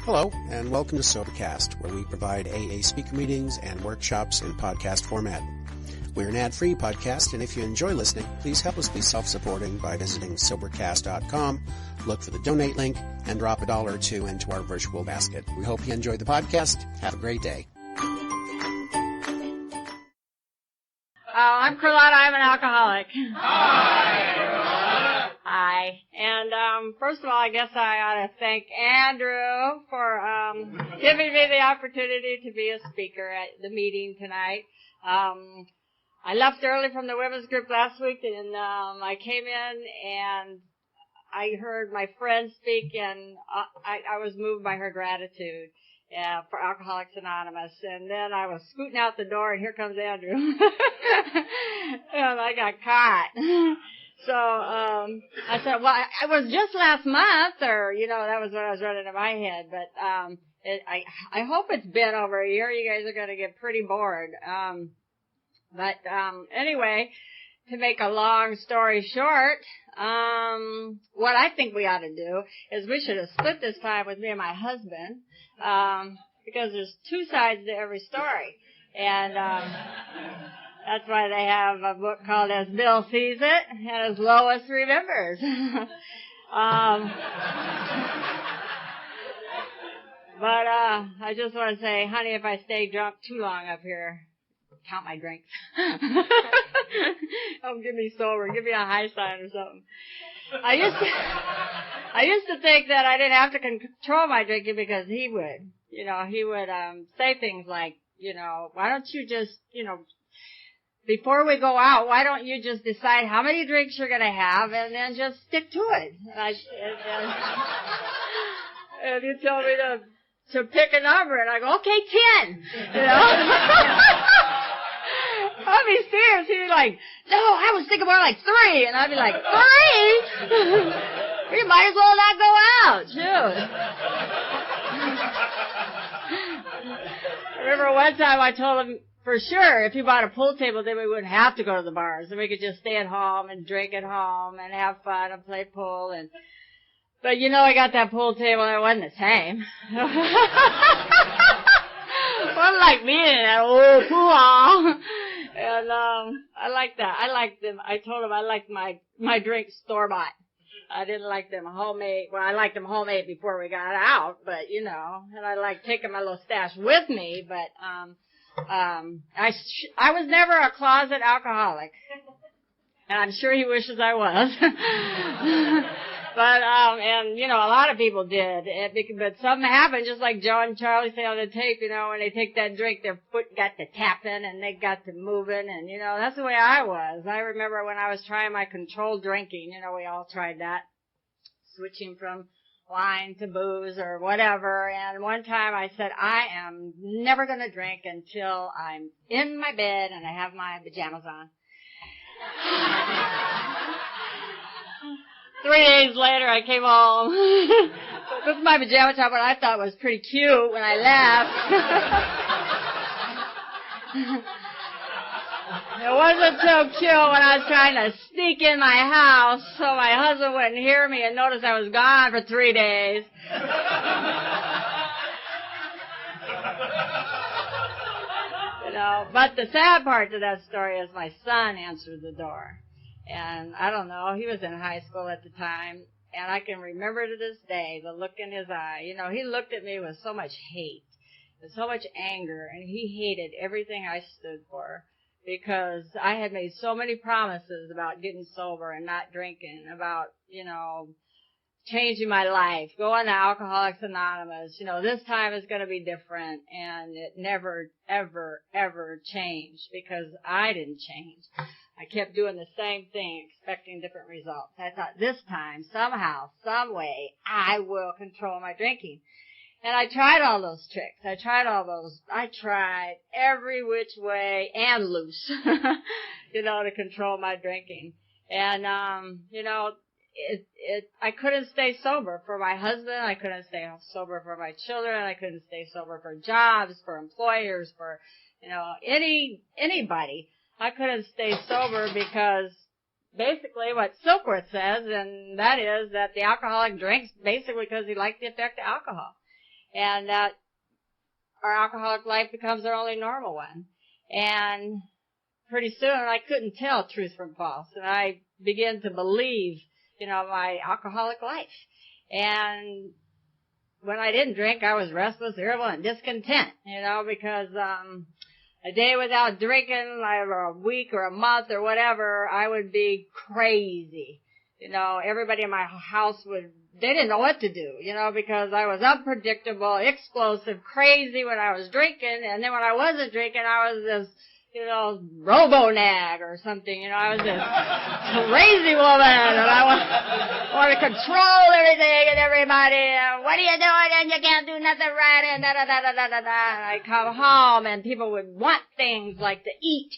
Hello, and welcome to Sobercast, where we provide AA speaker meetings and workshops in podcast format. We're an ad-free podcast, and if you enjoy listening, please help us be self-supporting by visiting Sobercast.com, look for the donate link, and drop $1 or $2 into our virtual basket. We hope you enjoy the podcast. Have a great day. I'm Corlotta. I'm an alcoholic. Hi, Corlotta. Hi. And first of all, I guess I ought to thank Andrew for giving me the opportunity to be a speaker at the meeting tonight. I left early from the women's group last week, and I came in and I heard my friend speak, and I was moved by her gratitude for Alcoholics Anonymous. And then I was scooting out the door, and here comes Andrew. And I got caught. So I said, well, I was just last month, or, that was what I was running in my head. But I hope it's been over a year. You guys are going to get pretty bored. But anyway, to make a long story short, what I think we ought to do is we should have split this time with me and my husband, because there's two sides to every story. And that's why they have a book called As Bill Sees It and As Lois Remembers. But I just want to say, honey, if I stay drunk too long up here, count my drinks. Don't give me sober. Give me a high sign or something. I used to think that I didn't have to control my drinking because he would. He would say things like, why don't you just, before we go out, why don't you just decide how many drinks you're going to have and then just stick to it? And you tell me to pick a number, and I go, okay, 10. I'd be serious. He'd be like, no, I was thinking more like 3. And I'd be like, 3? You might as well not go out. Shoot. I remember one time I told him, for sure, if he bought a pool table, then we wouldn't have to go to the bars. And we could just stay at home and drink at home and have fun and play pool. But I got that pool table and it wasn't the same. Wasn't like me in that old pool hall. And I like that. I liked them. I told him I liked my drinks store-bought. I didn't like them homemade. Well, I liked them homemade before we got out, but, and I liked taking my little stash with me, but I was never a closet alcoholic. And I'm sure he wishes I was. But, and, a lot of people did. But something happened, just like Joe and Charlie say on the tape, when they take that drink, their foot got to tapping and they got to moving. And, that's the way I was. I remember when I was trying my controlled drinking, we all tried that. Switching from wine to booze or whatever. And one time I said, I am never going to drink until I'm in my bed and I have my pajamas on. 3 days later, I came home with my pajama top, what I thought was pretty cute when I left. It wasn't so cute when I was trying to sneak in my house so my husband wouldn't hear me and notice I was gone for 3 days. But the sad part to that story is my son answered the door. And I don't know, he was in high school at the time, and I can remember to this day the look in his eye. He looked at me with so much hate and so much anger, and he hated everything I stood for because I had made so many promises about getting sober and not drinking, about, changing my life, going to Alcoholics Anonymous. This time is going to be different, and it never, ever, ever changed because I didn't change. I kept doing the same thing, expecting different results. I thought this time, somehow, some way, I will control my drinking. And I tried all those tricks. I tried every which way and loose, to control my drinking. And, I couldn't stay sober for my husband. I couldn't stay sober for my children. I couldn't stay sober for jobs, for employers, for, anybody. I couldn't stay sober because basically what Silkworth says, and that is that the alcoholic drinks basically because he liked the effect of alcohol. and that our alcoholic life becomes our only normal one. And pretty soon I couldn't tell truth from false, and I began to believe, my alcoholic life. And when I didn't drink, I was restless, irritable, and discontent, because a day without drinking, or a week or a month or whatever, I would be crazy. Everybody in my house they didn't know what to do, because I was unpredictable, explosive, crazy when I was drinking, and then when I wasn't drinking, I was this, robo-nag or something, I was this crazy woman, and I want to control everything and everybody, and what are you doing, and you can't do nothing right, and da-da-da-da-da-da-da, and I come home, and people would want things like to eat,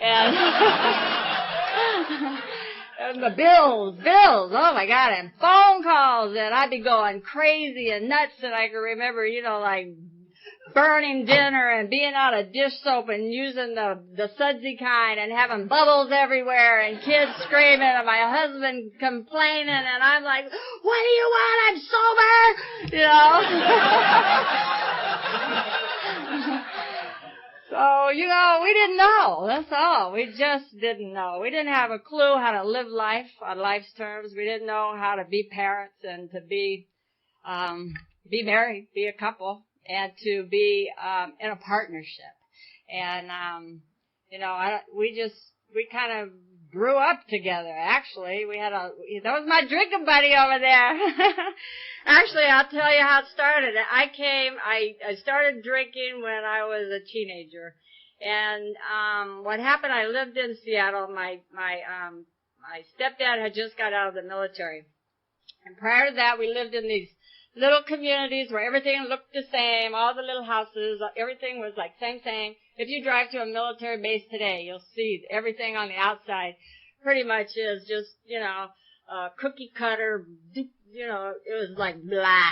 and and the bills, oh my God, and phone calls, and I'd be going crazy and nuts, and I can remember, like burning dinner and being out of dish soap and using the sudsy kind and having bubbles everywhere and kids screaming and my husband complaining, and I'm like, what do you want? I'm sober, So, we didn't know. That's all. We just didn't know. We didn't have a clue how to live life on life's terms. We didn't know how to be parents and to be married, be a couple, and to be in a partnership. And we kind of grew up together. Actually, that was my drinking buddy over there. Actually, I'll tell you how it started. I started drinking when I was a teenager. And what happened, I lived in Seattle. My stepdad had just got out of the military. And prior to that, we lived in these little communities where everything looked the same, all the little houses, everything was like same. If you drive to a military base today, you'll see everything on the outside pretty much is just, cookie cutter, it was like blah.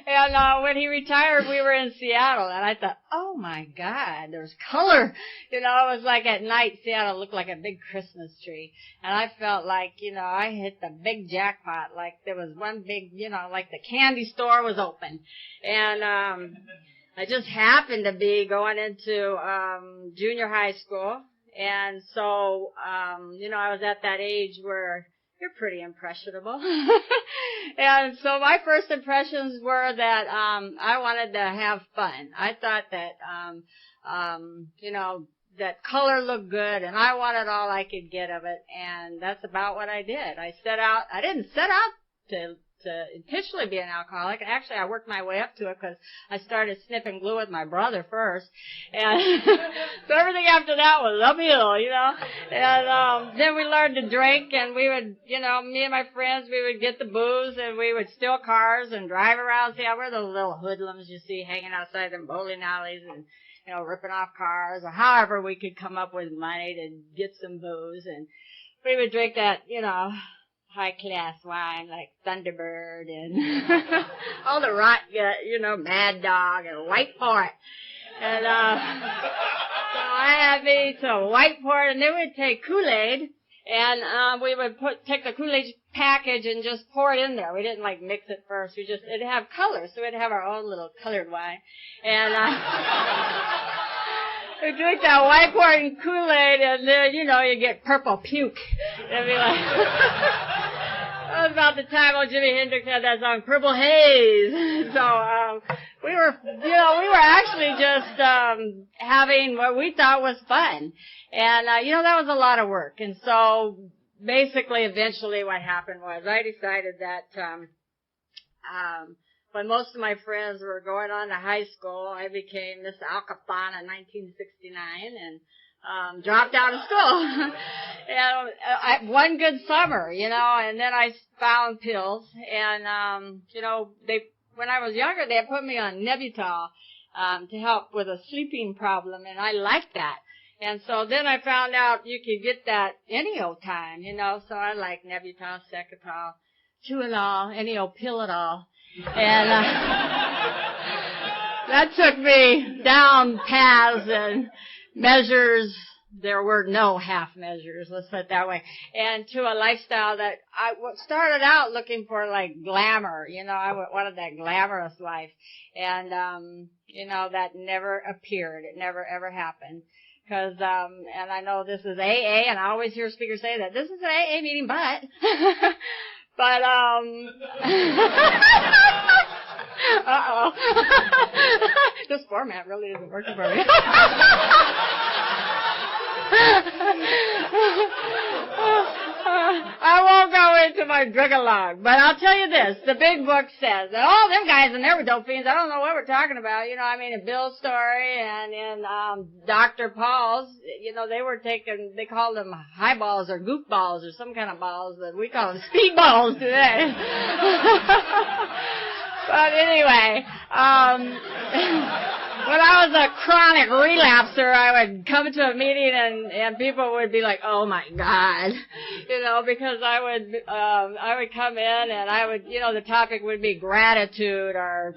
And when he retired, we were in Seattle, and I thought, oh my God, there's color. It was like at night, Seattle looked like a big Christmas tree. And I felt like, I hit the big jackpot, like there was one big, like the candy store was open. And I just happened to be going into junior high school. And so, I was at that age where you're pretty impressionable. And so my first impressions were that I wanted to have fun. I thought that, that color looked good, and I wanted all I could get of it, and that's about what I did. I didn't set out to intentionally be an alcoholic. Actually, I worked my way up to it because I started sniffing glue with my brother first. And so everything after that was uphill, And then we learned to drink, and we would, me and my friends, we would get the booze, and we would steal cars and drive around. See, we're those little hoodlums you see hanging outside them bowling alleys and, ripping off cars, or however we could come up with money to get some booze. And we would drink that, high-class wine like Thunderbird and all the rot, Mad Dog and White Port. And so I had me some White Port, and then we'd take Kool-Aid, and we would take the Kool-Aid package and just pour it in there. We didn't, mix it first. It'd have color, so we'd have our own little colored wine. And we drink that White Port and Kool-Aid, and then, you get purple puke. It'd be like... That was about the time old Jimi Hendrix had that song, Purple Haze. So, we were actually just, having what we thought was fun. And, that was a lot of work. And so, basically, eventually what happened was I decided that, when most of my friends were going on to high school, I became Miss Al Capone in 1969 and dropped out of school. One good summer, and then I found pills, and, when I was younger, they had put me on Nebutal, to help with a sleeping problem, and I liked that. And so then I found out you could get that any old time, so I like Nebutal, Secatol, Tuinol, any old pill at all. And, that took me down paths and measures there were no half measures, let's put it that way, and to a lifestyle that I started out looking for like glamour, I wanted that glamorous life, and that never appeared. It never ever happened. Because, and I know this is AA, and I always hear speakers say that this is an AA meeting, but uh-oh. This format really isn't working for me. I won't go into my drug-a-log, but I'll tell you this. The big book says that all them guys and they were dope fiends. I don't know what we're talking about. In Bill's story and in Dr. Paul's, they were they called them high balls or goof balls or some kind of balls, but we call them speed balls today. But anyway, when I was a chronic relapser, I would come to a meeting and people would be like, "Oh my God," because I would come in and I would, the topic would be gratitude or,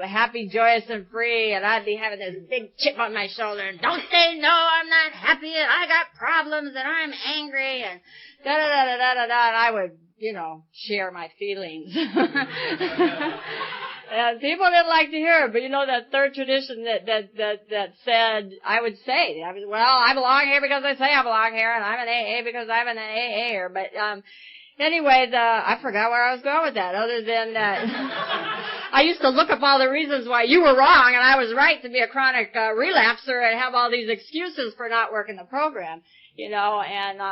happy, joyous, and free, and I'd be having this big chip on my shoulder and don't say no, I'm not happy, and I got problems, and I'm angry, and da da da da da da da, and I would, share my feelings. And people didn't like to hear it, but that third tradition that said, I would say, I belong here because I say I belong here, and I'm an AA because I'm an AA'er. But anyway, I forgot where I was going with that, other than that I used to look up all the reasons why you were wrong and I was right to be a chronic relapser and have all these excuses for not working the program. And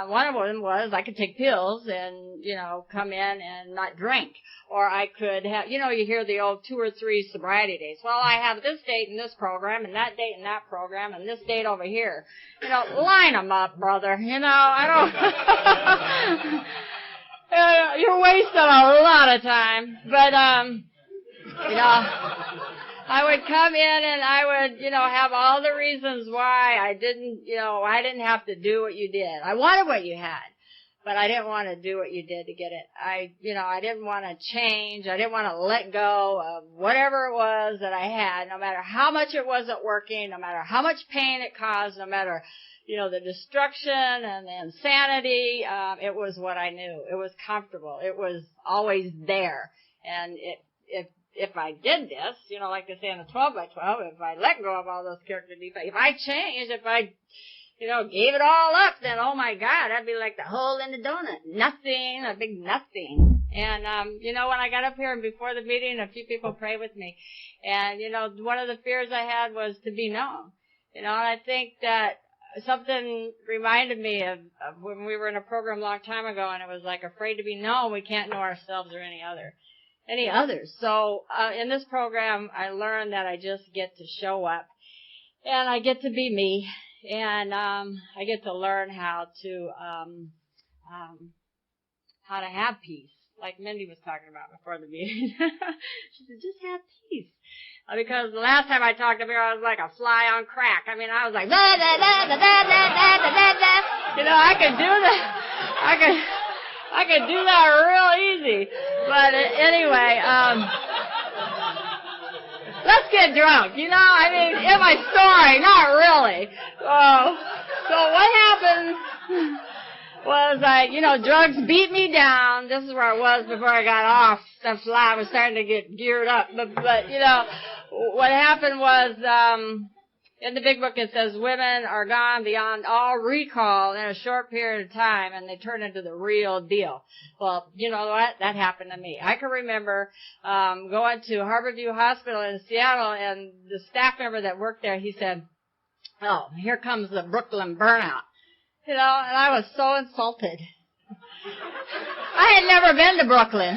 one of them was I could take pills and, come in and not drink. Or I could have, you hear the old 2 or 3 sobriety days. Well, I have this date in this program and that date in that program and this date over here. Line them up, brother. I don't, you're wasting a lot of time. But, I would come in and I would, have all the reasons why I didn't have to do what you did. I wanted what you had, but I didn't want to do what you did to get it. I didn't want to change. I didn't want to let go of whatever it was that I had, no matter how much it wasn't working, no matter how much pain it caused, no matter, the destruction and the insanity. It was what I knew. It was comfortable. It was always there. And if I did this, like they say in the 12 by 12, if I let go of all those character defects, if I changed, if I, gave it all up, then, oh my God, that'd be like the hole in the donut. Nothing, a big nothing. And, when I got up here and before the meeting, a few people prayed with me. And, one of the fears I had was to be known. And I think that something reminded me of when we were in a program a long time ago, and it was like afraid to be known. We can't know ourselves or any others. So in this program, I learned that I just get to show up, and I get to be me, and I get to learn how to have peace, like Mindy was talking about before the meeting. She said, just have peace. Because the last time I talked up here, I was like a fly on crack. I mean, I was like, da, da, da, da, da, da, da, da, da. I could do that. I could do that real easy. But anyway, let's get drunk. In my story, not really. So what happened was drugs beat me down. This is where I was before I got off the fly. I was starting to get geared up. But what happened was, in the big book it says women are gone beyond all recall in a short period of time, and they turn into the real deal. Well, you know what? That happened to me. I can remember going to Harborview Hospital in Seattle, and the staff member that worked there, he said, "Oh, here comes the Brooklyn burnout." And I was so insulted. I had never been to Brooklyn.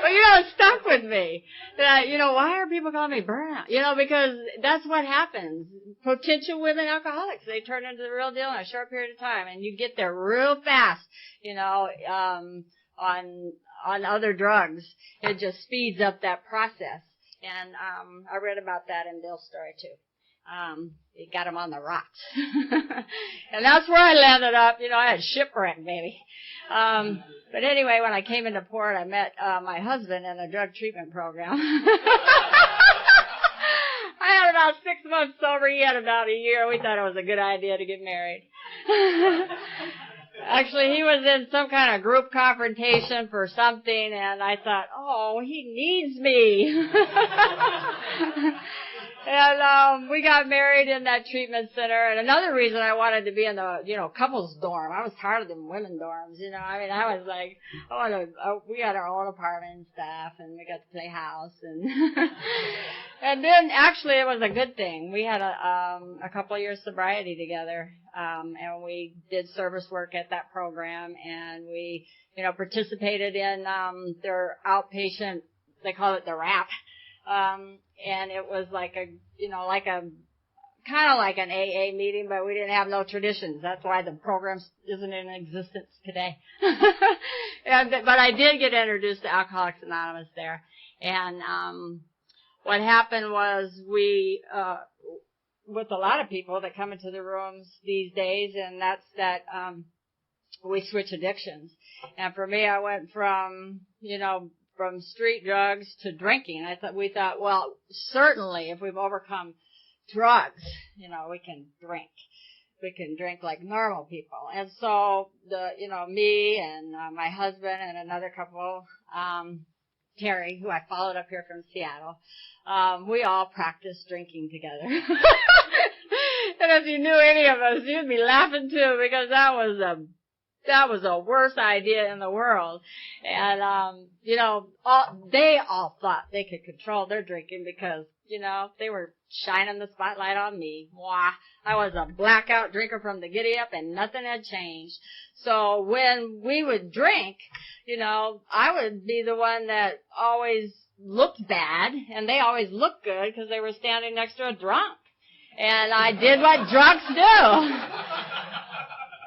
But, it stuck with me. That, why are people calling me burnout? Because that's what happens. Potential women alcoholics, they turn into the real deal in a short period of time. And you get there real fast, on other drugs. It just speeds up that process. And I read about that in Bill's story, too. It got him on the rocks. And that's where I landed up. I had shipwreck, baby. But anyway, when I came into port, I met my husband in a drug treatment program. I had about 6 months sober. He had about a year. We thought it was a good idea to get married. Actually, he was in some kind of group confrontation for something, and I thought, oh, he needs me. And we got married in that treatment center. And another reason I wanted to be in the, couples dorm. I was tired of them women dorms, I mean, I was like, we had our own apartment and stuff, and we got to play house. And and then, actually, it was a good thing. We had a couple of years sobriety together, and we did service work at that program, and we, participated in their outpatient, they call it the RAP. And it was like a kind of like an AA meeting, but we didn't have no traditions. That's why the program isn't in existence today. But I did get introduced to Alcoholics Anonymous there. And, what happened was we, with a lot of people that come into the rooms these days, and we switch addictions. And for me, I went from street drugs to drinking. We thought, well, certainly if we've overcome drugs, we can drink. We can drink like normal people. And so me and my husband and another couple, Terry, who I followed up here from Seattle, we all practiced drinking together. And if you knew any of us, you'd be laughing too, because that was the worst idea in the world. And, they all thought they could control their drinking because, they were shining the spotlight on me. Mwah. I was a blackout drinker from the giddy up and nothing had changed. So when we would drink, I would be the one that always looked bad, and they always looked good because they were standing next to a drunk. And I did what drunks do.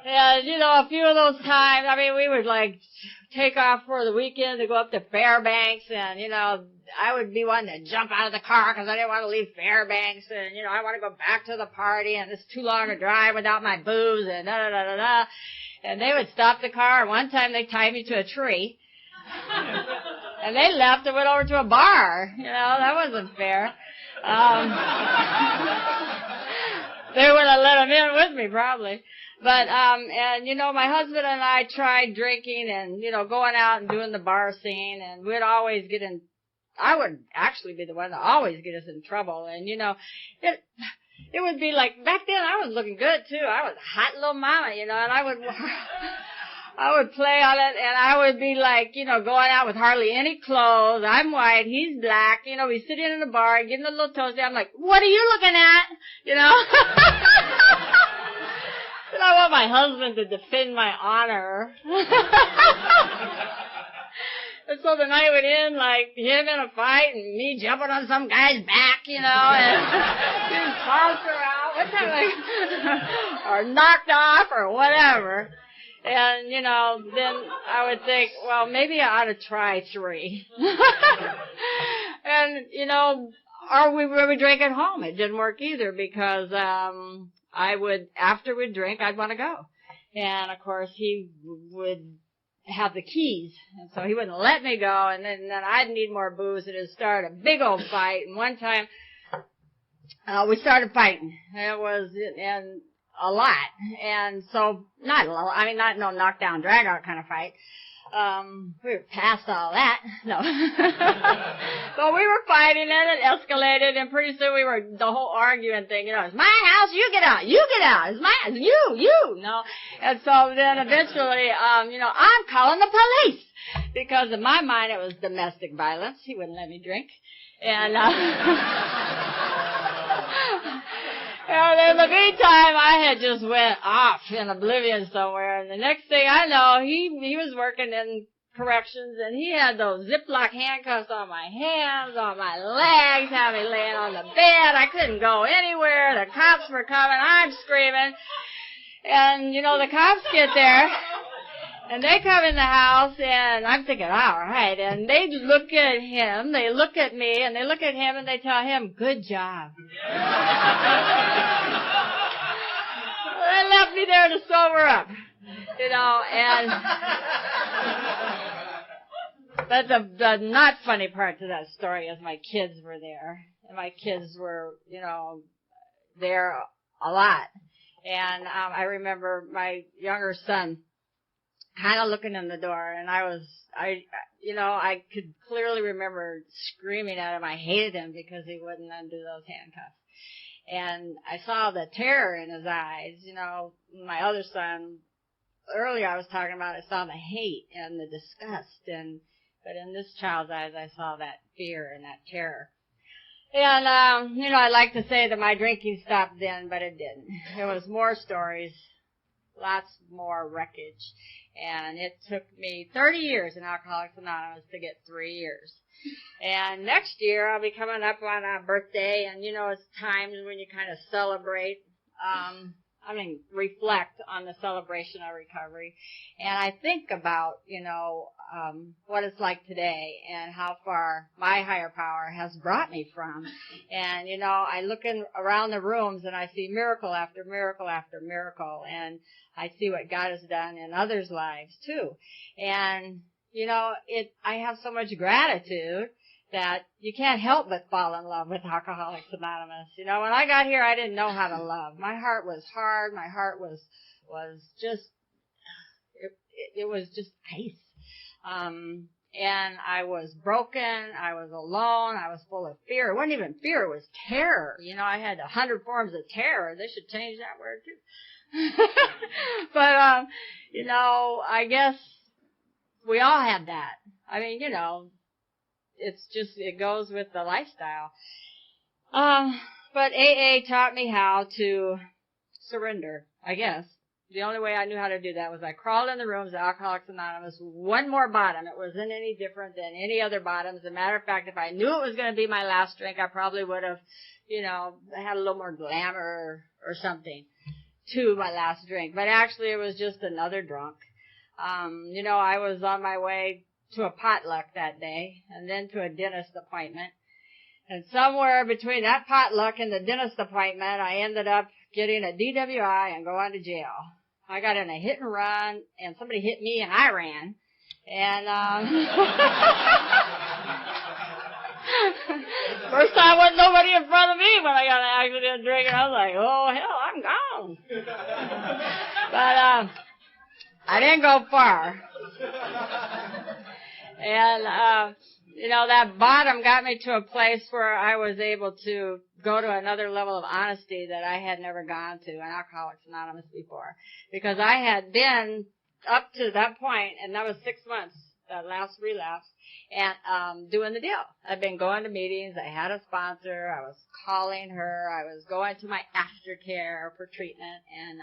And, a few of those times, we would, take off for the weekend to go up to Fairbanks, and, I would be one to jump out of the car because I didn't want to leave Fairbanks, and, I want to go back to the party, and it's too long a drive without my booze, and da-da-da-da-da. And they would stop the car, and one time they tied me to a tree. And they left and went over to a bar. That wasn't fair. They wouldn't have let them in with me, probably. But, my husband and I tried drinking and, going out and doing the bar scene, and we'd always get in, I would actually be the one to always get us in trouble. And, it would be like, back then I was looking good too. I was a hot little mama, and I would play on it, and I would be like, going out with hardly any clothes. I'm white, he's black, we sit in the bar, getting a little toasty. I'm like, what are you looking at? And I want my husband to defend my honor. And so the night would end like him in a fight and me jumping on some guy's back, and being tossed around, or knocked off or whatever. And, then I would think, well, maybe I ought to try 3. And, we would drink at home. It didn't work either because, after we'd drink, I'd want to go. And, of course, he would have the keys. And so he wouldn't let me go. And then I'd need more booze, and it'd start a big old fight. And one time, we started fighting. It was, a lot. And so, not no knockdown, drag out kind of fight. We were past all that. No. But we were fighting, and it escalated, and pretty soon we were the whole arguing thing, it's my house, you get out, it's my, you, no. And so then eventually, I'm calling the police. Because in my mind it was domestic violence. He wouldn't let me drink. And, and in the meantime, I had just went off in oblivion somewhere. And the next thing I know, he was working in corrections, and he had those Ziploc handcuffs on my hands, on my legs, had me laying on the bed. I couldn't go anywhere. The cops were coming. I'm screaming. And, the cops get there. And they come in the house, and I'm thinking, all right. And they look at him, they look at me, and they look at him, and they tell him, good job. They left me there to sober up, and but the not funny part to that story is my kids were there. and my kids were, there a lot. And I remember my younger son kind of looking in the door, and I could clearly remember screaming at him. I hated him because he wouldn't undo those handcuffs. And I saw the terror in his eyes. My other son, earlier I was talking about, I saw the hate and the disgust, but in this child's eyes I saw that fear and that terror. And, I like to say that my drinking stopped then, but it didn't. There was more stories, lots more wreckage. And it took me 30 years in Alcoholics Anonymous to get 3 years. And next year I'll be coming up on a birthday, and, it's times when you kind of celebrate, reflect on the celebration of recovery. And I think about, what it's like today and how far my higher power has brought me from. And, I look around the rooms and I see miracle after miracle after miracle. And I see what God has done in others' lives too. And, I have so much gratitude that you can't help but fall in love with Alcoholics Anonymous. When I got here, I didn't know how to love. My heart was hard. My heart was just, it was just ice. And I was broken. I was alone. I was full of fear. It wasn't even fear. It was terror. I had 100 forms of terror. They should change that word too. But, I guess we all have that. It's just, it goes with the lifestyle. But AA taught me how to surrender, I guess. The only way I knew how to do that was I crawled in the rooms of Alcoholics Anonymous, one more bottom. It wasn't any different than any other bottom. As a matter of fact, if I knew it was going to be my last drink, I probably would have, had a little more glamour or something to my last drink. But actually, it was just another drunk. I was on my way to a potluck that day, and then to a dentist appointment. And somewhere between that potluck and the dentist appointment, I ended up getting a DWI and going to jail. I got in a hit and run, and somebody hit me, and I ran. And first time wasn't nobody in front of me when I got in an accident drinking. I was like, oh, hell, I'm gone. But I didn't go far. And, that bottom got me to a place where I was able to go to another level of honesty that I had never gone to in Alcoholics Anonymous before. Because I had been up to that point, and that was 6 months, that last relapse, and doing the deal. I'd been going to meetings. I had a sponsor. I was calling her. I was going to my aftercare for treatment, and,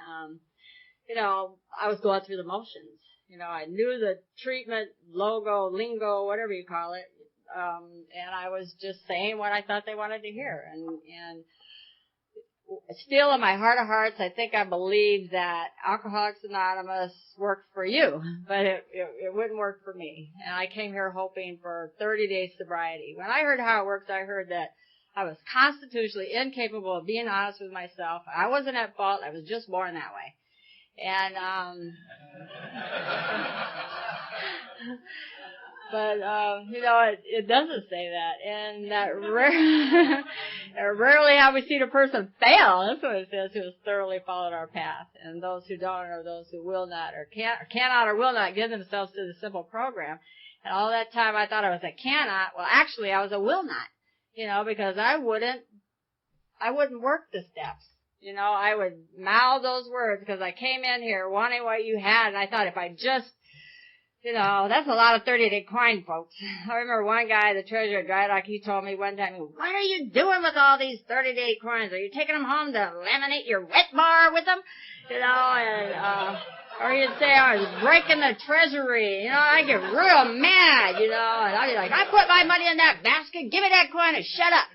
I was going through the motions. I knew the treatment logo, lingo, whatever you call it, and I was just saying what I thought they wanted to hear. And still in my heart of hearts, I think I believe that Alcoholics Anonymous worked for you, but it wouldn't work for me. And I came here hoping for 30 days sobriety. When I heard how it works, I heard that I was constitutionally incapable of being honest with myself. I wasn't at fault. I was just born that way. And, but, it doesn't say that. And that rarely have we seen a person fail. That's what it says, who has thoroughly followed our path. And those who don't are those who will not or cannot or will not give themselves to the simple program. And all that time I thought I was a cannot. Well, actually I was a will not, because I wouldn't work the steps. I would mouth those words because I came in here wanting what you had, and I thought if I just, that's a lot of 30-day coin, folks. I remember one guy, the treasurer at Dry Dock, he told me one time, what are you doing with all these 30-day coins? Are you taking them home to laminate your wet bar with them? Or you'd say I was breaking the treasury. I get real mad, and I'd be like, I put my money in that basket, give me that coin and shut up,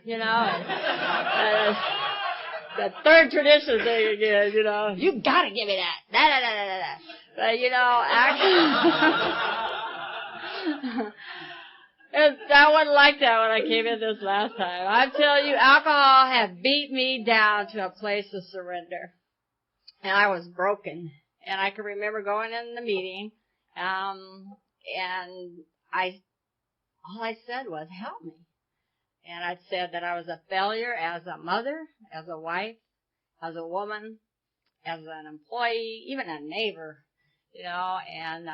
the third tradition thing again, you gotta give me that. But, actually, I wasn't like that when I came in this last time. I tell you, alcohol had beat me down to a place of surrender. And I was broken. And I can remember going in the meeting, and all I said was, help me. And I'd said that I was a failure as a mother, as a wife, as a woman, as an employee, even a neighbor, and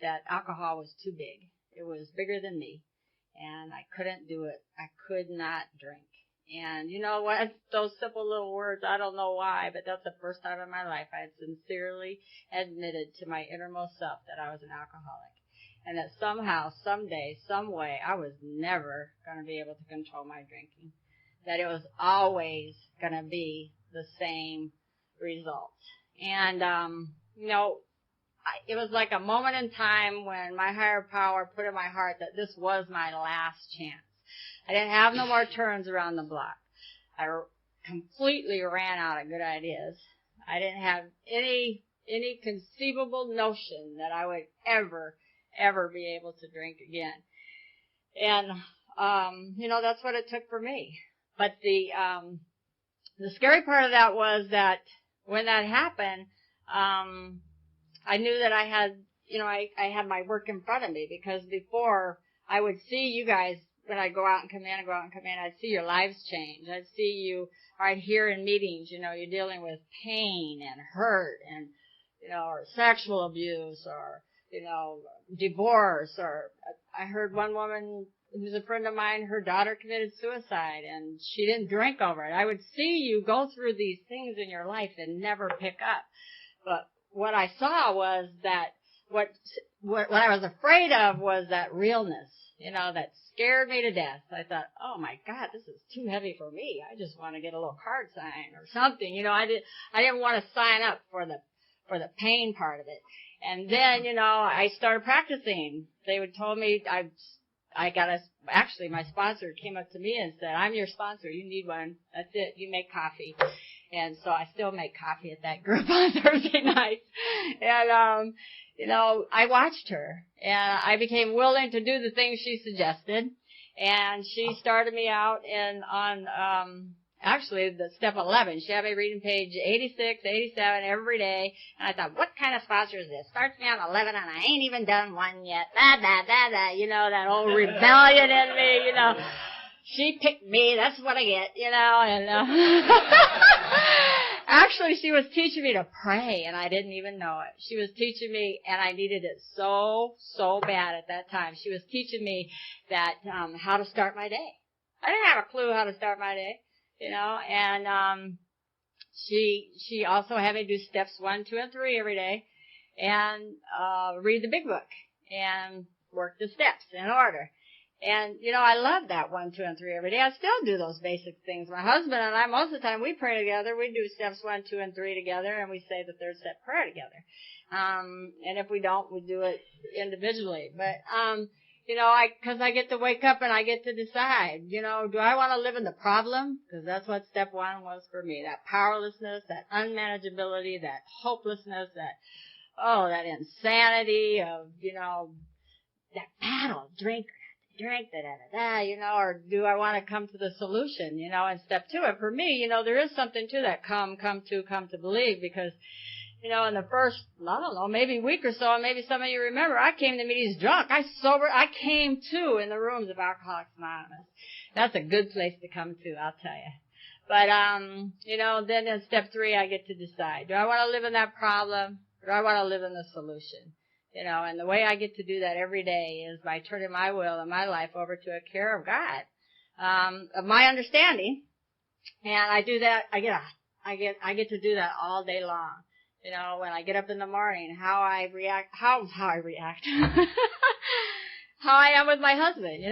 that alcohol was too big. It was bigger than me, and I couldn't do it. I could not drink. And you know what? Those simple little words, I don't know why, but that's the first time in my life I had sincerely admitted to my innermost self that I was an alcoholic. And that somehow, someday, some way, I was never going to be able to control my drinking. That it was always going to be the same result. And, it was like a moment in time when my higher power put in my heart that this was my last chance. I didn't have no more turns around the block. I completely ran out of good ideas. I didn't have any conceivable notion that I would ever be able to drink again. And, that's what it took for me. But the scary part of that was that when that happened, I knew that I had, I had my work in front of me, because before I would see you guys when I go out and come in, I'd see your lives change. I'd see you, or I'd hear in meetings, you're dealing with pain and hurt and, or sexual abuse or, divorce, or I heard one woman who's a friend of mine, her daughter committed suicide and she didn't drink over it. I would see you go through these things in your life and never pick up. But what I saw was that what I was afraid of was that realness, that scared me to death. I thought, oh my God, this is too heavy for me. I just want to get a little card signed or something. I didn't want to sign up for the pain part of it. And then, I started practicing. They would told me actually my sponsor came up to me and said, I'm your sponsor. You need one. That's it. You make coffee. And so I still make coffee at that group on Thursday nights. And, I watched her and I became willing to do the things she suggested. And she started me out on actually the step 11. She had me reading page 86, 87 every day. And I thought, what kind of sponsor is this? Starts me on 11 and I ain't even done one yet. That old rebellion in me, She picked me, that's what I get, and actually she was teaching me to pray and I didn't even know it. She was teaching me, and I needed it so bad at that time. She was teaching me that, how to start my day. I didn't have a clue how to start my day, and, she also had me do steps 1, 2, and 3 every day and, read the big book and work the steps in order. And, I love that 1, 2, and 3 every day. I still do those basic things. My husband and I, most of the time, we pray together. We do steps 1, 2, and 3 together, and we say the third step prayer together. And if we don't, we do it individually. But, because I get to wake up and I get to decide, do I want to live in the problem? Because that's what step 1 was for me. That powerlessness, that unmanageability, that hopelessness, that insanity of, that battle, drink, or do I want to come to the solution, in step 2. And for me, there is something to that come to believe, because, in the first, I don't know, maybe week or so, and maybe some of you remember, I came to meetings drunk. I came to in the rooms of Alcoholics Anonymous. That's a good place to come to, I'll tell you. But, then in step 3, I get to decide, do I want to live in that problem, or do I want to live in the solution? And the way I get to do that every day is by turning my will and my life over to a care of God, of my understanding. And I do that, I get to do that all day long. When I get up in the morning, how I react, how I am with my husband.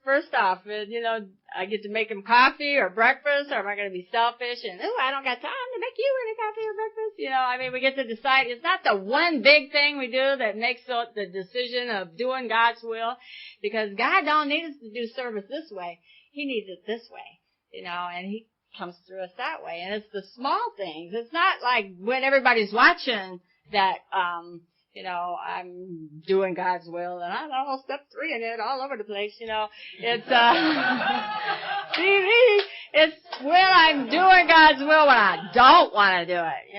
First off, I get to make him coffee or breakfast, or am I going to be selfish and, I don't got time to make you any coffee or breakfast? We get to decide. It's not the one big thing we do that makes the decision of doing God's will, because God don't need us to do service this way. He needs it this way, and He comes through us that way. And it's the small things. It's not like when everybody's watching that, I'm doing God's will, and I'm all step 3 in it all over the place, It's, it's when I'm doing God's will when I don't want to do it,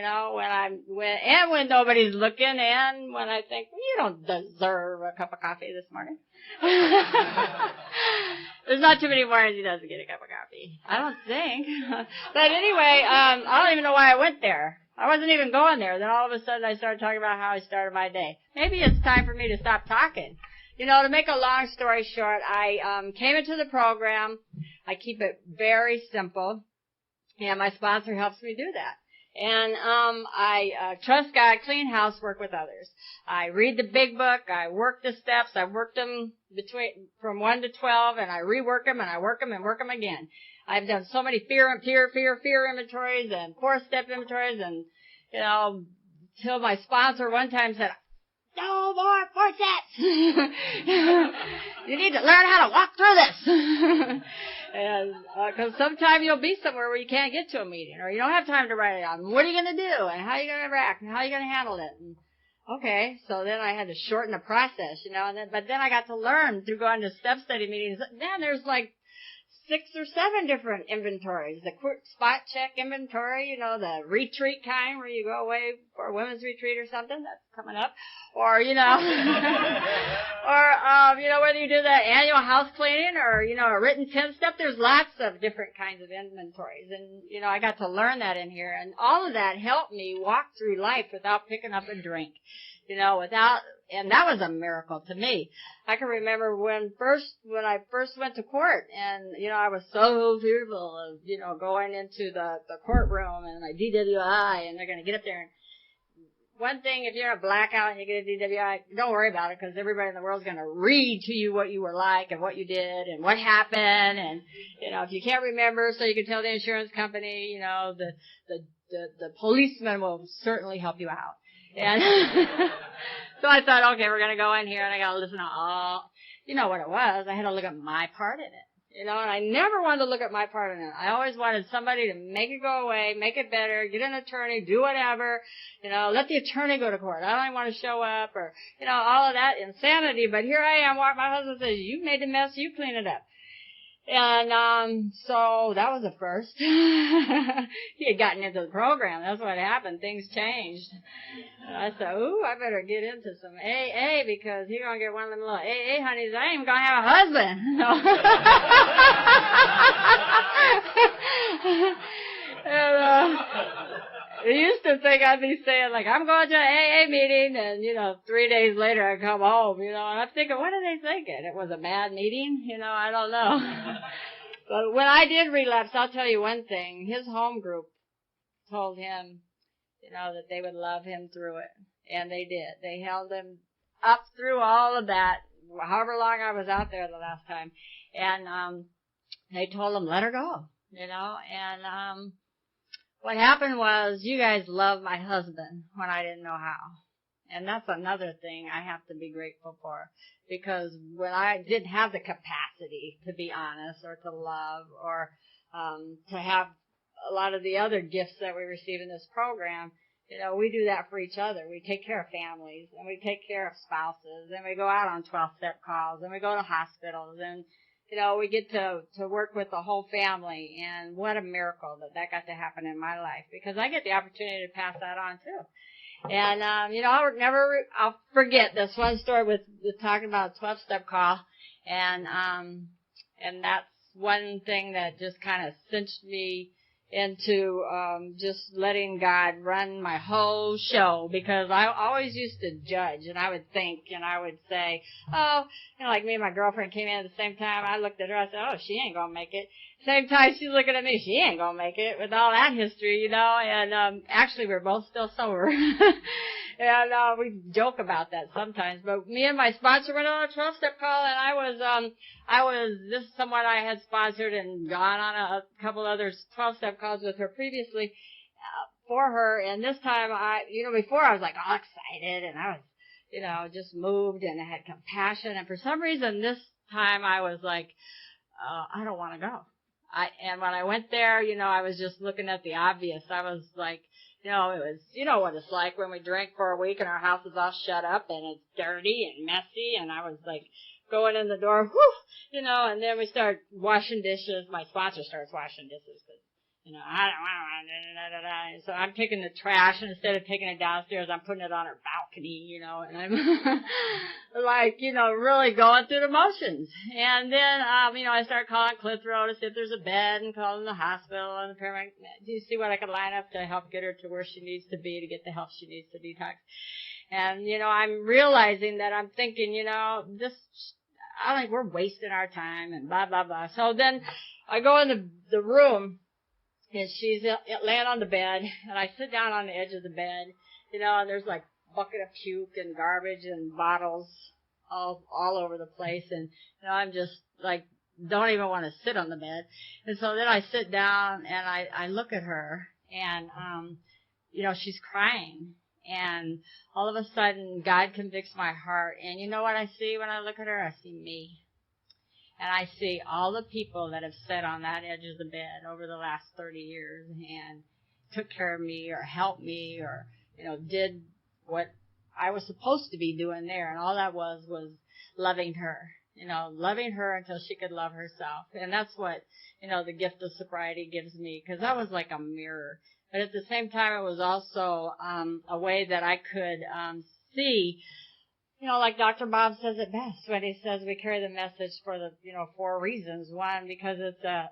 when nobody's looking, and when I think, you don't deserve a cup of coffee this morning. There's not too many mornings he doesn't get a cup of coffee. I don't think. But anyway, I don't even know why I went there. I wasn't even going there. Then all of a sudden I started talking about how I started my day. Maybe it's time for me to stop talking. You know, to make a long story short, I came into the program. I keep it very simple, and my sponsor helps me do that. And I trust God, clean house, work with others. I read the big book. I work the steps. I worked them from 1 to 12, and I rework them, and I work them and work them again. I've done so many fear inventories and 4-step inventories, and, you know, till my sponsor one time said, no more 4 steps. You need to learn how to walk through this. And, cause sometimes you'll be somewhere where you can't get to a meeting, or you don't have time to write it down. What are you gonna do? And how are you gonna react? And how are you gonna handle it? And, okay, so then I had to shorten the process, you know, but then I got to learn through going to step study meetings. Then there's like 6 or 7 different inventories. The quick spot check inventory, you know, the retreat kind where you go away for a women's retreat or something. That's coming up. Or, you know, or, you know, whether you do the annual house cleaning or, you know, a written 10-step, there's lots of different kinds of inventories. And, you know, I got to learn that in here. And all of that helped me walk through life without picking up a drink, you know, and that was a miracle to me. I can remember when I first went to court, and, you know, I was so fearful of, you know, going into the courtroom and my DWI, and they're going to get up there and, one thing, if you're in a blackout and you get a DWI, don't worry about it, because everybody in the world's going to read to you what you were like and what you did and what happened. And, you know, if you can't remember, so you can tell the insurance company, you know, the policeman will certainly help you out. And so I thought, okay, we're going to go in here and I got to listen to all, you know what it was. I had to look at my part in it. You know, and I never wanted to look at my part in it. I always wanted somebody to make it go away, make it better, get an attorney, do whatever, you know, let the attorney go to court. I don't even want to show up or, you know, all of that insanity. But here I am, my husband says, you made the mess, you clean it up. And, so that was a first. He had gotten into the program. That's what happened. Things changed. And I said, ooh, I better get into some AA because he's going to get one of them little AA honeys. I ain't even going to have a husband. And, I used to think I'd be saying, like, I'm going to an AA meeting, and, you know, 3 days later I come home, you know, and I'm thinking, what are they thinking? It was a bad meeting? You know, I don't know. But when I did relapse, I'll tell you one thing. His home group told him, you know, that they would love him through it. And they did. They held him up through all of that, however long I was out there the last time. And they told him, let her go, you know, and what happened was, you guys loved my husband when I didn't know how. And that's another thing I have to be grateful for. Because when I didn't have the capacity to be honest or to love or to have a lot of the other gifts that we receive in this program, you know, we do that for each other. We take care of families and we take care of spouses and we go out on 12-step calls and we go to hospitals and, you know, we get to work with the whole family, and what a miracle that got to happen in my life, because I get the opportunity to pass that on too. And, you know, I'll forget this one story with talking about a 12-step call, and that's one thing that just kind of cinched me into just letting God run my whole show, because I always used to judge, and I would think, and I would say, oh, you know, like me and my girlfriend came in at the same time. I looked at her, I said, oh, she ain't gonna make it. Same time she's looking at me, she ain't gonna make it, with all that history, you know, and actually we're both still sober. And we joke about that sometimes. But me and my sponsor went on a 12-step call, and this is someone I had sponsored and gone on a couple other 12-step calls with her previously for her. And this time, before I was like all excited, and I was, you know, just moved, and I had compassion. And for some reason, this time I was like, I don't want to go. And when I went there, you know, I was just looking at the obvious. I was like, you know, it was, you know what it's like when we drink for a week and our house is all shut up and it's dirty and messy, and I was like going in the door, whew, you know, and then we start washing dishes. My sponsor starts washing dishes because, You know, I don't want to, so I'm taking the trash, and instead of taking it downstairs, I'm putting it on her balcony, you know, and I'm like, you know, really going through the motions. And then, you know, I start calling Clitheroe to see if there's a bed and calling the hospital and the paramedic. Do you see what I can line up to help get her to where she needs to be to get the help she needs to detox? And, you know, I'm realizing that I'm thinking, you know, I think we're wasting our time and blah, blah, blah. So then I go in the room, and she's laying on the bed, and I sit down on the edge of the bed, you know, and there's like a bucket of puke and garbage and bottles all over the place, and, you know, I'm just like, don't even want to sit on the bed. And so then I sit down, and I look at her, and, you know, she's crying, and all of a sudden, God convicts my heart, and you know what I see when I look at her? I see me. And I see all the people that have sat on that edge of the bed over the last 30 years and took care of me or helped me or, you know, did what I was supposed to be doing there. And all that was loving her, you know, loving her until she could love herself. And that's what, you know, the gift of sobriety gives me, because that was like a mirror. But at the same time, it was also a way that I could see, you know, like Dr. Bob says it best when he says we carry the message for the, you know, 4 reasons. 1, because it's a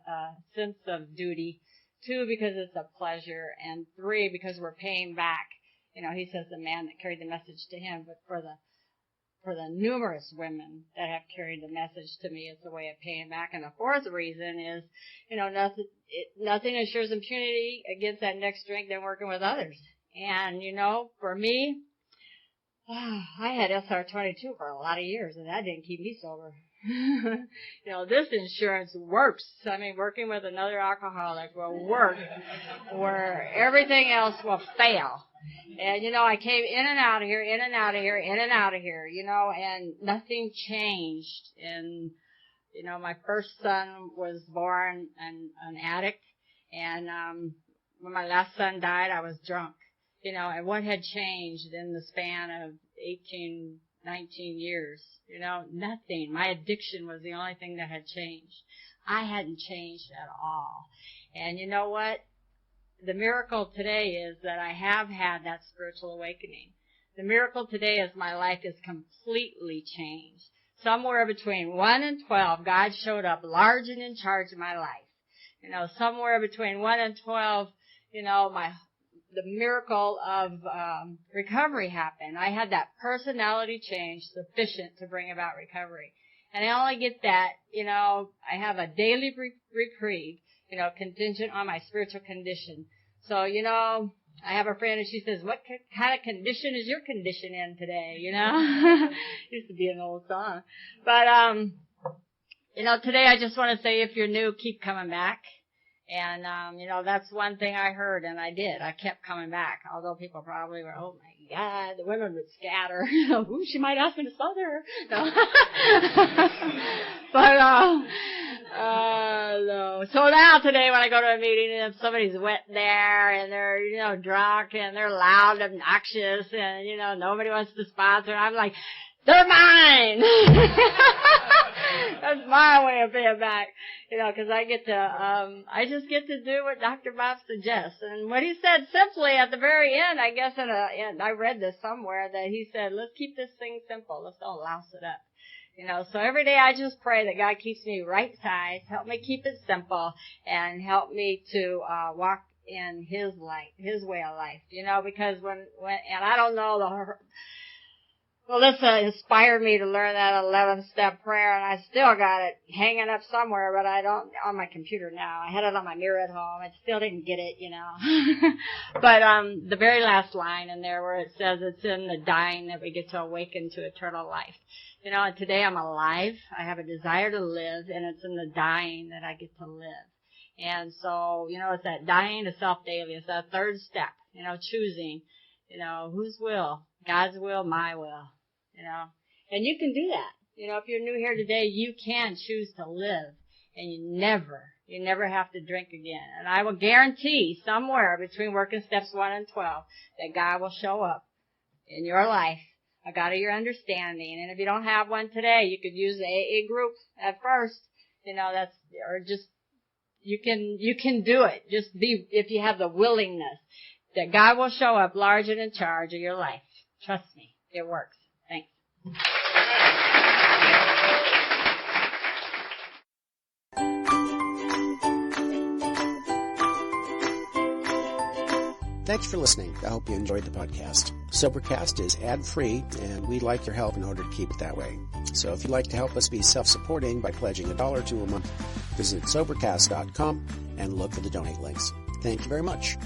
sense of duty. 2, because it's a pleasure. And 3, because we're paying back. You know, he says the man that carried the message to him, but for the numerous women that have carried the message to me, it's a way of paying back. And the 4th reason is, you know, nothing assures impunity against that next drink than working with others. And, you know, for me, I had SR22 for a lot of years, and that didn't keep me sober. You know, this insurance works. I mean, working with another alcoholic will work where everything else will fail. And, you know, I came in and out of here, in and out of here, in and out of here, you know, and nothing changed. And, you know, my first son was born an addict, and when my last son died, I was drunk. You know, and what had changed in the span of 18, 19 years? You know, nothing. My addiction was the only thing that had changed. I hadn't changed at all. And you know what? The miracle today is that I have had that spiritual awakening. The miracle today is my life is completely changed. Somewhere between 1 and 12, God showed up large and in charge of my life. You know, somewhere between 1 and 12, you know, the miracle of recovery happened. I had that personality change sufficient to bring about recovery. And I only get that, you know, I have a daily reprieve, you know, contingent on my spiritual condition. So, you know, I have a friend and she says, what kind of condition is your condition in today, you know? Used to be an old song. But, you know, today I just want to say if you're new, keep coming back. And, you know, that's one thing I heard, and I did. I kept coming back, although people probably were, oh, my God, the women would scatter. You know, ooh, she might ask me to smother her. No. But, no. So now today when I go to a meeting and if somebody's wet there and they're, you know, drunk and they're loud and obnoxious and, you know, nobody wants to sponsor, I'm like, they're mine! That's my way of paying back, you know, because I get to, I just get to do what Dr. Bob suggests. And what he said simply at the very end, I guess, I read this somewhere, that he said, let's keep this thing simple. Let's don't louse it up. You know, so every day I just pray that God keeps me right size, help me keep it simple, and help me to walk in His light, His way of life. You know, because when and I don't know Melissa inspired me to learn that 11-step prayer, and I still got it hanging up somewhere, but I don't, on my computer now. I had it on my mirror at home. I still didn't get it, you know. But, the very last line in there where it says it's in the dying that we get to awaken to eternal life. You know, and today I'm alive. I have a desire to live, and it's in the dying that I get to live. And so, you know, it's that dying to self daily. It's that 3rd step, you know, choosing, you know, whose will? God's will, my will. You know, and you can do that. You know, if you're new here today, you can choose to live, and you never have to drink again. And I will guarantee somewhere between working steps 1 and 12 that God will show up in your life, a God of your understanding. And if you don't have one today, you could use the AA group at first. You know, or just You can do it. Just if you have the willingness, that God will show up large and in charge of your life. Trust me, it works. Thanks. Thanks for listening. I hope you enjoyed the podcast. Sobercast is ad-free, and we'd like your help in order to keep it that way. So if you'd like to help us be self-supporting by pledging $1 or $2 a month, visit Sobercast.com and look for the donate links. Thank you very much.